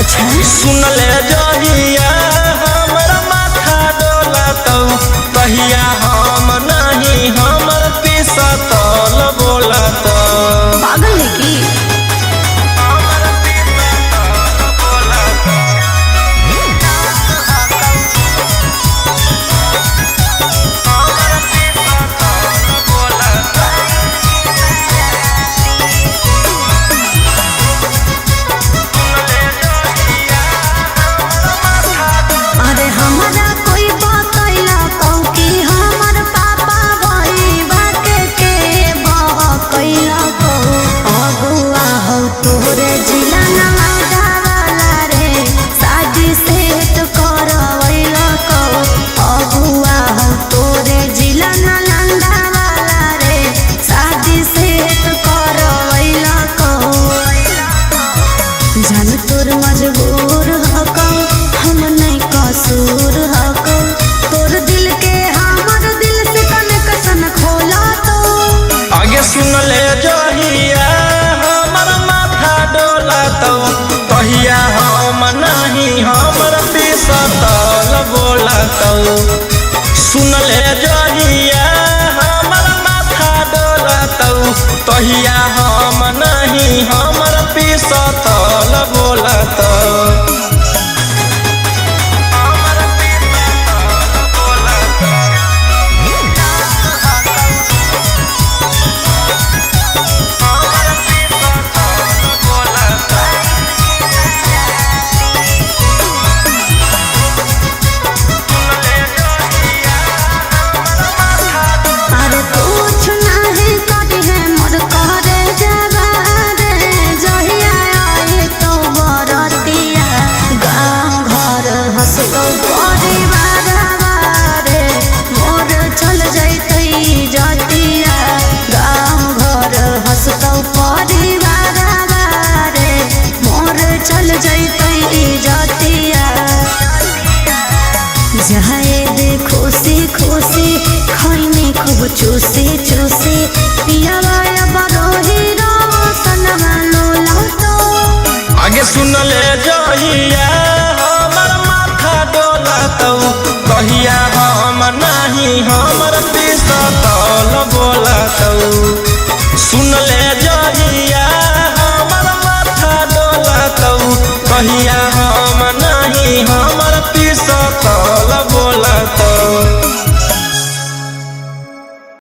अच्छा सुन ले जहिया हमर माथा डोलतौ कहिया हम नहीं हमर पिसतल बोलतौ। पागल है की जान तोर मजबूर हको हम नहीं कसूर हको तोर दिल के हमर दिल से कनेक्शन खोला तो आगे सुन ले जहिया हमर माथा डोलतौ कहिया हम नहीं हमर पिसतल बोलतौ। सुन ले जहिया हमर माथा डोलतौ कहिया हम नहीं हमर पिसतल बोलतौ। खुशी खुशी खैनी खूब चूसी चूसी पियावाया बरोही रोशन लोला तो आगे सुन ले जहिया हमर माथा डोलतौ कहिया हम नहीं हमर पिसतल बोलतौ। सुन ले